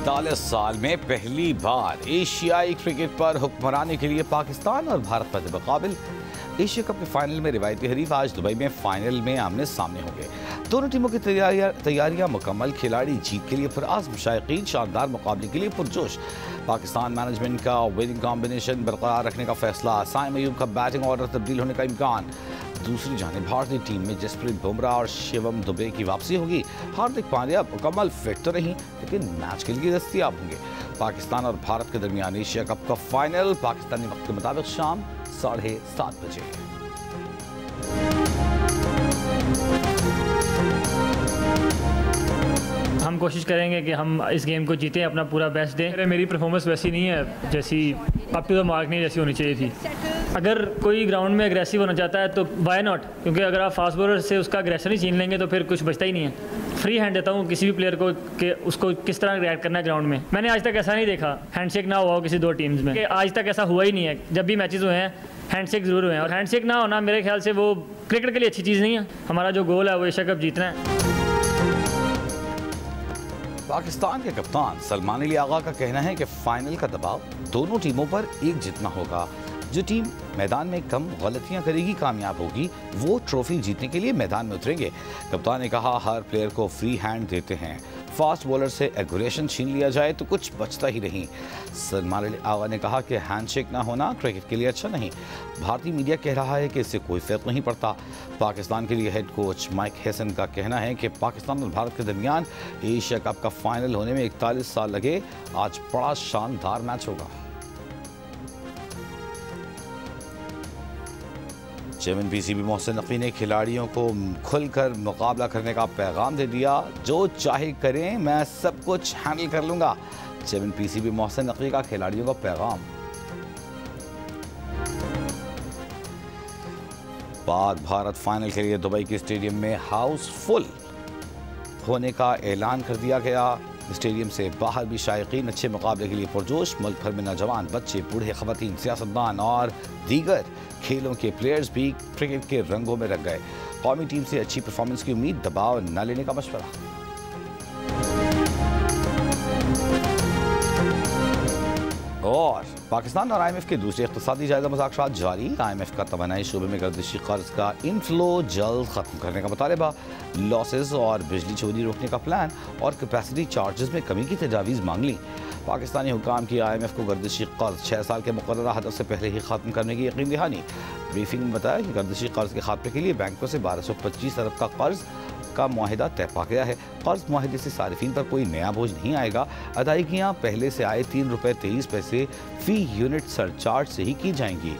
41 साल में पहली बार एशियाई क्रिकेट पर हुक्मरानी के लिए पाकिस्तान और भारत पर मुकाबिल एशिया कप के फाइनल में रिवायती हरीफ आज दुबई में फाइनल में आमने सामने होंगे। दोनों टीमों की तैयारियां मुकम्मल, खिलाड़ी जीत के लिए पुरअज़्म, शायकीन शानदार मुकाबले के लिए पुरजोश। पाकिस्तान मैनेजमेंट का विनिंग कॉम्बिनेशन बरकरार रखने का फैसला, साइम अयूब का बैटिंग ऑर्डर तब्दील होने का इम्कान। दूसरी जानिब भारतीय टीम में जसप्रीत बुमराह और शिवम दुबे की वापसी होगी। हार्दिक पांड्या मुकम्मल फिट तो नहीं, लेकिन मैच के लिए दस्तयाब होंगे। पाकिस्तान और भारत के दरमियान एशिया कप का फाइनल पाकिस्तानी वक्त के मुताबिक शाम 7:30 बजे। हम कोशिश करेंगे कि हम इस गेम को जीतें, अपना पूरा बेस्ट दें। मेरी परफॉर्मेंस वैसी नहीं है जैसी अप टू द मार्क नहीं जैसी होनी चाहिए थी। अगर कोई ग्राउंड में एग्रेसिव होना चाहता है तो वाई नॉट, क्योंकि अगर आप फास्ट बॉलर से उसका एग्रेशन ही छीन लेंगे तो फिर कुछ बचता ही नहीं है। फ्री हैंड देता हूँ किसी भी प्लेयर को कि उसको किस तरह रिएक्ट करना है ग्राउंड में। मैंने आज तक ऐसा नहीं देखा हैंडशेक ना हुआ हो किसी दो टीम्स में, आज तक ऐसा हुआ ही नहीं है। जब भी मैचेस हुए हैं हैंडशेक ज़रूर हुए हैं, और हैंडशेक ना होना मेरे ख्याल से वो क्रिकेट के लिए अच्छी चीज़ नहीं है। हमारा जो गोल है वो एशिया कप जीतना है। पाकिस्तान के कप्तान सलमान अली आगा का कहना है कि फाइनल का दबाव दोनों टीमों पर एक जितना होगा। जो टीम मैदान में कम गलतियां करेगी, कामयाब होगी, वो ट्रॉफी जीतने के लिए मैदान में उतरेंगे। कप्तान ने कहा, हर प्लेयर को फ्री हैंड देते हैं, फास्ट बॉलर से एग्रेशन छीन लिया जाए तो कुछ बचता ही नहीं। सलमान अली आगा ने कहा कि हैंडशेक ना होना क्रिकेट के लिए अच्छा नहीं। भारतीय मीडिया कह रहा है कि इससे कोई फर्क नहीं पड़ता। पाकिस्तान के लिए हेड कोच माइक हेसन का कहना है कि पाकिस्तान और भारत के दरमियान एशिया कप का फाइनल होने में 41 साल लगे, आज बड़ा शानदार मैच होगा। चेयरमैन पीसीबी मोहसिन नकवी ने खिलाड़ियों को खुलकर मुकाबला करने का पैगाम दे दिया। जो चाहे करें, मैं सब कुछ हैंडल कर लूंगा। चेयरमैन पीसीबी मोहसिन नकवी का खिलाड़ियों का पैगाम। पाक भारत फाइनल के लिए दुबई के स्टेडियम में हाउसफुल होने का ऐलान कर दिया गया। स्टेडियम से बाहर भी शायकीन अच्छे मुकाबले के लिए पुरजोश। मुल्क भर में नौजवान, बच्चे, बूढ़े, खवातीन, सियासतदान और दीगर खेलों के प्लेयर्स भी क्रिकेट के रंगों में रंग गए। कौमी टीम से अच्छी परफॉर्मेंस की उम्मीद, दबाव न लेने का मशवरा। और पाकिस्तान और IMF के दूसरे इक़्तिसादी जायज़ा मुज़ाकरात जारी। IMF का तवानाई शोबे में गर्दिशी कर्ज का इनफ्लो जल्द ख़त्म करने का मुतालबा, लॉसेस और बिजली चोरी रोकने का प्लान और कैपेसिटी चार्जेस में कमी की तजावीज़ मांग ली। पाकिस्तानी हुकाम की IMF को गर्दिशी कर्ज 6 साल के मुकर्ररा हदफ से पहले ही ख़त्म करने की यकीन दहानी। ब्रीफिंग में बताया कि गर्दिशी कर्ज के खात्मे के लिए बैंकों से 1225 अरब का कर्ज का मुआहिदा तय पा गया है। कर्ज मुआहिदे से सारिफिन पर कोई नया बोझ नहीं आएगा। अदायगियाँ पहले से आए ₹3.23 फी यूनिट सरचार्ज से ही की जाएंगी।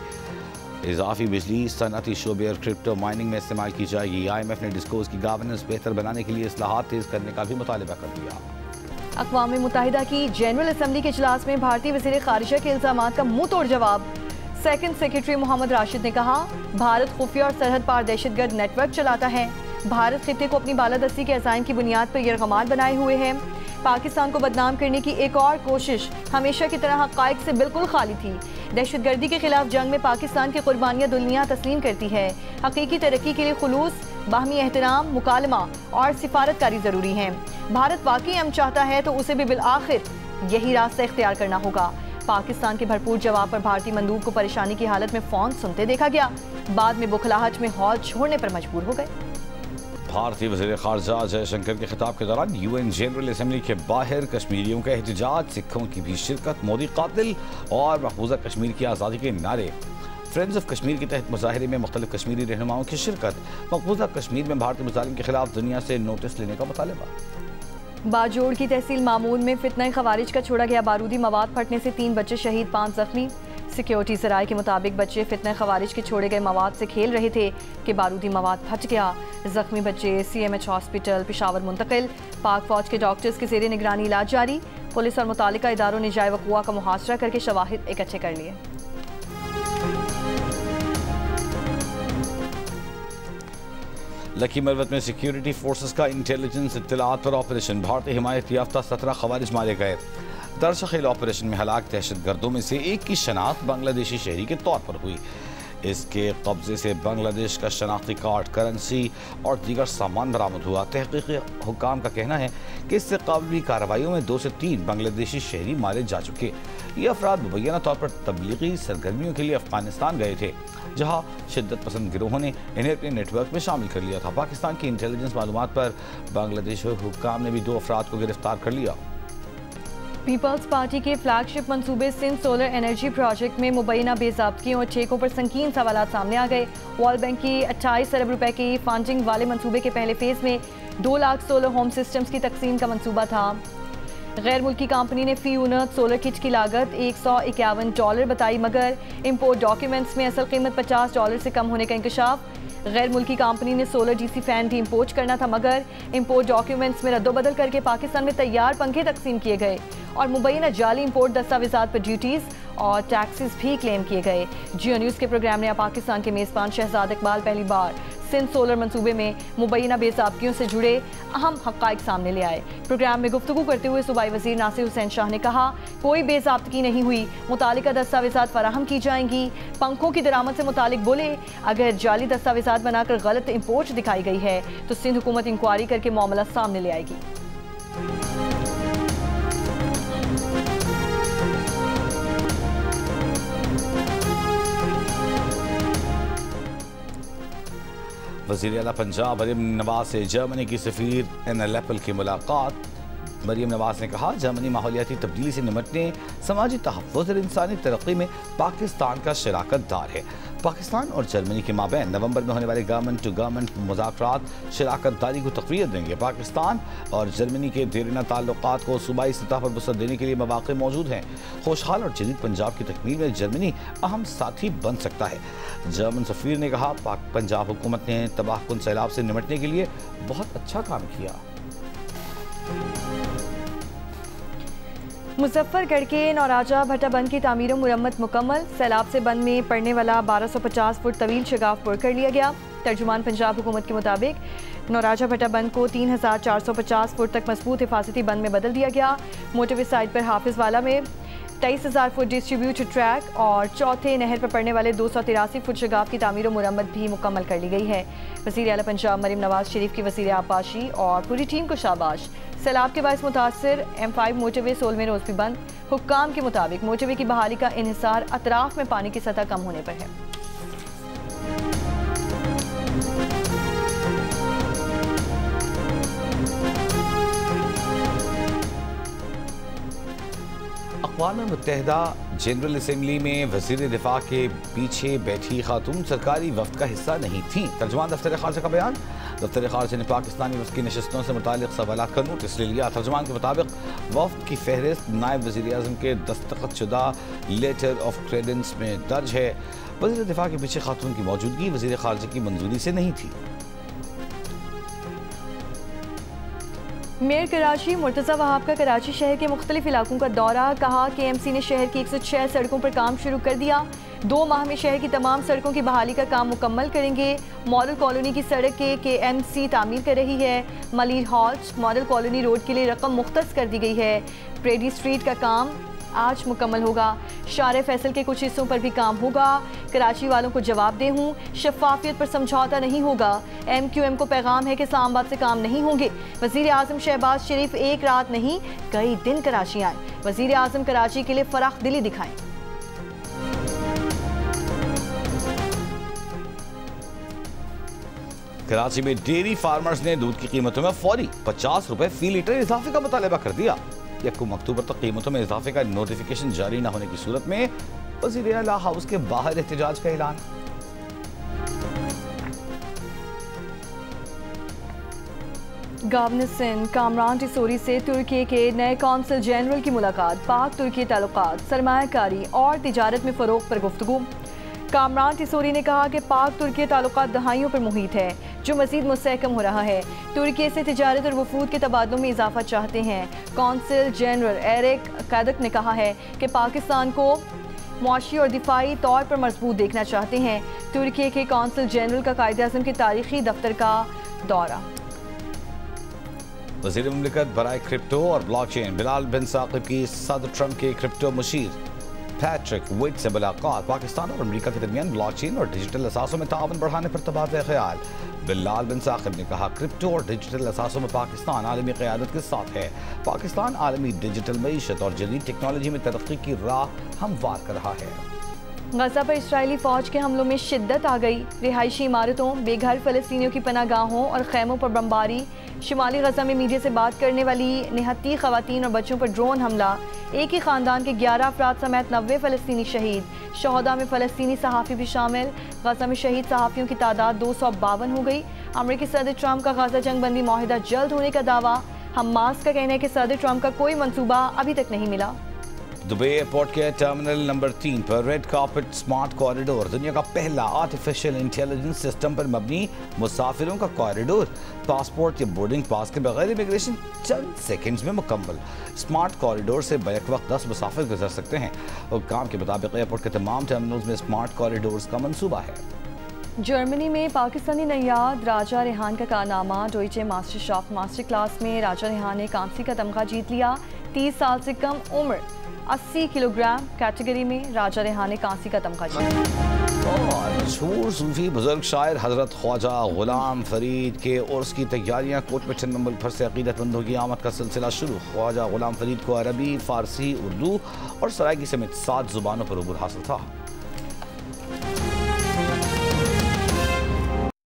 इजाफी बिजली सनअती शोबे और क्रिप्टो माइनिंग में इस्तेमाल की जाएगी। IMF ने डिस्कोज की गवर्नेंस बेहतर बनाने के लिए इस्लाहात तेज करने का भी मुतालिबा कर दिया। अक़वाम मुत्तहिदा की जनरल असम्बली के इजलास में भारतीय वज़ीर ख़ारिजा के इल्ज़ामात का मुंह तोड़ जवाब। सेकंड सेक्रेटरी मोहम्मद राशिद ने कहा, भारत खुफिया और सरहद पार दहशतगर्द नेटवर्क चलाता है। भारत खित्ते को अपनी बालादस्ती के अज़ाइम की बुनियाद पर यरगमाल बनाए हुए है। पाकिस्तान को बदनाम करने की एक और कोशिश हमेशा की तरह हक़ाइक़ से बिल्कुल खाली थी। दहशतगर्दी के खिलाफ जंग में पाकिस्तान की कुर्बानियाँ दुनिया तस्लीम करती है। हकीकी तरक्की के लिए खुलूस, बाहमी एहतराम, मुकालमा और सिफारतकारी ज़रूरी है। भारत वाकई हम चाहता है तो उसे भी बिल आखिर यही रास्ता इख्तियार करना होगा। पाकिस्तान के भरपूर जवाब पर भारतीय मंदूब को परेशानी की हालत में फ़ोन सुनते देखा गया, बाद में बुखलाहट में हॉल छोड़ने पर मजबूर हो गए। भारतीय वज़ीर ख़ारिजा जयशंकर के खिताब के दौरान UN जनरल असम्बली के बाहर कश्मीरियों का एहतजाज, सिखों की भी शिरकत, मोदी कातिल और महफूजा कश्मीर की आज़ादी के नारे। फ्रेंड्स ऑफ कश्मीर के तहत मुजाहरे में मुख्तलिफ कश्मीरी रहनुमाओं की शिरकत। महफूजा कश्मीर में भारतीय मुजालिम के खिलाफ दुनिया से नोटिस लेने का मुतालिबा। बाजोड़ की तहसील मामून में फितना खवारिज का छोड़ा गया बारूदी मवाद फटने से 3 बच्चे शहीद, 5 जख्मी। सिक्योरिटी सराय के मुताबिक बच्चे फितना खवारिज के छोड़े गए मवाद से खेल रहे थे कि बारूदी मवाद फट गया। जख्मी बच्चे CMH हॉस्पिटल पेशावर मुंतकिल। पाक फौज के डॉक्टर्स के ज़ेरे निगरानी इलाज जारी। पुलिस और मुतालिका इदारों ने जाए वक़ुआ का मुहासरा करके शवाहिद इकट्ठे कर लिए। लकी मरवत में सिक्योरिटी फोर्सेस का इंटेलिजेंस इत्तलात पर ऑपरेशन। भारतीय हिमायत याफ्ता 17 खवारिज मारे गए। दरअसल ऑपरेशन में हलाक दहशतगर्दों में से एक की शनाख्त बांग्लादेशी शहरी के तौर पर हुई। इसके कब्जे से बांग्लादेश का शनाख्ती कार्ड, करेंसी और दीगर सामान बरामद हुआ। तहकीकी हुक्काम का कहना है कि इससे कबली कार्रवाइयों में 2 से 3 बांग्लादेशी शहरी मारे जा चुके। ये अफराद मुबैना तौर पर तबलीगी सरगर्मियों के लिए अफगानिस्तान गए थे, जहां शिद्दत पसंद गिरोहों ने इन्हें अपने नेटवर्क में शामिल कर लिया था। पाकिस्तान की इंटेलिजेंस मालूमात पर बांग्लादेश हुक्काम ने भी 2 अफराद को गिरफ्तार कर लिया। पीपल्स पार्टी के फ्लैगशिप मंसूबे सिंध सोलर एनर्जी प्रोजेक्ट में मुबैना बेज़ाब्तियों और ठेकों पर संगीन सवालात सामने आ गए। वर्ल्ड बैंक की 28 अरब रुपए की फंडिंग वाले मंसूबे के पहले फेज में 2 लाख सोलर होम सिस्टम्स की तकसीम का मंसूबा था। गैर मुल्की कंपनी ने फी यूनिट सोलर किट की लागत $151 बताई, मगर इंपोर्ट डॉक्यूमेंट्स में असल कीमत $50 से कम होने का इंकशाफ। गैर मुल्की कंपनी ने सोलर डीसी फैन भी इंपोर्ट करना था, मगर इंपोर्ट डॉक्यूमेंट्स में रद्दोबदल करके पाकिस्तान में तैयार पंखे तकसीम किए गए और मुबैना जाली इंपोर्ट दस्तावेजात पर ड्यूटीज़ और टैक्सेस भी क्लेम किए गए। जियो न्यूज़ के प्रोग्राम ने पाकिस्तान के मेज़बान शहजाद इकबाल पहली बार सिंध सोलर मंसूबे में मुबैना बेज़ाब्तियों से जुड़े अहम हक़ाइक़ सामने ले आए। प्रोग्राम में गुफ्तगू करते हुए सूबाई वज़ीर नासिर हुसैन शाह ने कहा, कोई बेज़ाब्तगी नहीं हुई, मुतालिका दस्तावेजात फराहम की जाएंगी। पंखों की दरामद से मुतालिक बोले, अगर जाली दस्तावेजात बनाकर गलत इंपोर्ट दिखाई गई है तो सिंध हुकूमत इंक्वायरी करके मामला सामने ले आएगी। वज़ीर आला पंजाब मरियम नवाज से जर्मनी की सफ़ीर एना लेपल की मुलाकात। मरियम नवाज ने कहा, जर्मनी माहौलियाती तब्दीली से निपटने, समाजी तहफ़्फ़ुज़ और इंसानी तरक्की में पाकिस्तान का शराकत दार है। पाकिस्तान और जर्मनी के माबैन नवंबर में होने वाले गवर्नमेंट टू गवर्नमेंट मुज़ाकरात शराकत दारी को तक़वियत देंगे। पाकिस्तान और जर्मनी के देरीना ताल्लुकात को सूबाई सतह पर वसअत देने के लिए मौक़े मौजूद हैं। खुशहाल और जदीद पंजाब की तकमील में जर्मनी अहम साथी बन सकता है। जर्मन सफ़ीर ने कहा, पंजाब हुकूमत ने तबाहकुन सैलाब से निपटने के लिए बहुत अच्छा काम किया। मुजफ्फरगढ़ के नौराजा भट्टा बंद की तामीर और मुरम्मत मुकम्मल। सैलाब से बंद में पड़ने वाला 1250 फुट तवील शगाफ पुर कर लिया गया। तर्जुमान पंजाब हुकूमत के मुताबिक नौराजा भट्टा बंद को 3450 फुट तक मजबूत हिफाजती बंद में बदल दिया गया। मोटरवे साइड पर हाफिज वाला में 23,000 फुट डिस्ट्रीब्यूटेड ट्रैक और चौथे नहर पर पड़ने वाले 283 फुट शगाफ की तामीर और मुरम्मत भी मुकम्मल कर ली गई है। वज़ीर आला पंजाब मरियम नवाज शरीफ की वज़ीर आबाशी और पूरी टीम को शाबाश। सैलाब के बायस मुतासर M5 मोटरवे 16वें रोज भी बंद। हुक्काम के मुताबिक मोटरवे की बहाली का इन्हिसार अतराफ में पानी की सतह कम होने पर है। अक़वाम मुत्तहिदा जनरल असम्बली में वज़ीर दिफा के पीछे बैठी खातून सरकारी वफ़द का हिस्सा नहीं थी। तर्जुमान दफ्तर ख़ारजा का बयान। दफ्तर ख़ारजा ने पाकिस्तानी वफ़द की नशस्तों से मुताल्लिक़ सवालात का नोटिस ले लिया। तर्जुमान के मुताबिक वफ़द की फहरिस्त नायब वज़ीर आज़म के दस्तखतशुदा लेटर ऑफ क्रेडेंस में दर्ज है। वज़ीर दिफा के पीछे खातून की मौजूदगी वज़ीर ख़ारजा की मंजूरी से नहीं थी। मेयर कराची मुर्तज़ा वहाब का कराची शहर के मुख्तलिफ इलाकों का दौरा। कहा कि KMC ने शहर की 106 सड़कों पर काम शुरू कर दिया। 2 माह में शहर की तमाम सड़कों की बहाली का काम मुकम्मल करेंगे। मॉडल कॉलोनी की सड़क के KMC तामीर कर रही है। Malir halt model colony road के लिए रकम मुख्तस कर दी गई है। प्रेडी स्ट्रीट का काम आज मुकम्मल होगा। शारे फैसल के कुछ हिस्सों पर भी काम होगा। कराची वालों को जवाब दे हूँ, शफाफियत पर समझौता नहीं होगा। MQM को पैगाम है कि इस्लामाबाद से काम नहीं होंगे। वज़ीर आज़म शहबाज शरीफ एक रात नहीं कई दिन कराची आए। वज़ीर आज़म कराची के लिए फराख दिली दिखाएं। कराची में डेयरी फार्मर्स ने दूध की कीमतों में फौरी 50 रुपए फी लीटर इजाफे का मुतालबा कर दिया। 1 अक्टूबर तक कीमतों में इजाफे का नोटिफिकेशन जारी न होने की सूरत में वज़ीर आला हाउस के बाहर एहतजाज का ऐलान। गवर्नर सिंध कामरान टिसोरी से तुर्की के नए कौंसल जनरल की मुलाकात। पाक तुर्की ताल्लुकात, सरमायाकारी और तिजारत में फ़रोग पर गुफ्तगू। कामरान टिसोरी ने कहा कि पाक तुर्की ताल्लुकात दहाइयों पर मुहित है, जो मज़ीद मुस्तहकम हो रहा है। तुर्की से तिजारत और वफूद के तबादलों में इजाफा चाहते हैं। कौंसल जनरल एरिक कैदक ने कहा है कि पाकिस्तान को मुआशी और दिफाई तौर पर मजबूत देखना चाहते हैं। तुर्की के कौंसल जनरल का कायद-ए-आज़म के तारीखी दफ्तर का दौरा। वज़ीर मुमलिकत बराए क्रिप्टो और ब्लॉकचेन बिलाल बिन साकिब की सदर ट्रंप के क्रिप्टो मुशीर पैट्रिक विट से मुलाकात। पाकिस्तान और अमेरिका के दरमियान ब्लॉकचेन और डिजिटल असासों में ताउन बढ़ाने पर तबादला ख्याल। बिलाल बिन साकिब ने कहा, क्रिप्टो और डिजिटल असासों में पाकिस्तान आलमी क़यादत के साथ है। पाकिस्तान आलमी डिजिटल मईशत और जदीद टेक्नोलॉजी में तरक्की की राह हमवार कर रहा है। गजा पर इस्राएली फौज के हमलों में शिद्दत आ गई। रिहायशी इमारतों, बेघर फ़लस्तीनियों की पनागाहों और खैमों पर बमबारी। शुमाली गजा में मीडिया से बात करने वाली निहत्ती ख़वातीन और बच्चों पर ड्रोन हमला। एक ही ख़ानदान के 11 अफराद समेत 90 फ़लस्तीनी शहीद। शहदा में फ़लस्तीनी सहाफ़ी भी शामिल। गजा में शहीद सहाफ़ियों की तादाद 252 हो गई। अमरीकी सदर ट्रंप का गजा जंग बंदी माहिदा जल्द होने का दावा। हमास का कहना है कि सदर ट्रंप का कोई मंसूबा अभी तक नहीं मिला। दुबई एयरपोर्ट के टर्मिनल नंबर 3 पर रेड कार्पेट स्मार्ट कॉरिडोर, दुनिया का पहला आर्टिफिशियल इंटेलिजेंस सिस्टम पर मबनी मुसाफिरों का कॉरिडोर। पासपोर्ट या बोर्डिंग पास के बगैर इमिग्रेशन चंद सेकंड्स में मुकम्मल। स्मार्ट कॉरिडोर से बैक वक्त 10 मुसाफिर गुजर सकते हैं। हुक्काम के मुताबिक एयरपोर्ट के तमाम टर्मिनल्स में स्मार्ट कॉरिडोर्स का मंसूबा है। जर्मनी में पाकिस्तानी नैयाद राजा रेहान का कारनामा। डोइचे मास्टर शेफ मास्टर क्लास में राजा रेहान ने कांसी का तमगा जीत लिया। 30 साल से कम उम्र 80 किलोग्राम कैटेगरी में राजा रेहान ने कांसी का तमगा जीता। और मशहूर सूफी बुजुर्ग शायर हजरत ख्वाजा गुलाम फरीद के उर्स की तैयारियां कोट में चंद मुल्क भर से अकीदतमंदों की आमद का सिलसिला शुरू। ख्वाजा गुलाम फरीद को अरबी, फारसी, उर्दू और सराइकी समेत 7 जुबानों पर उबूर हासिल था।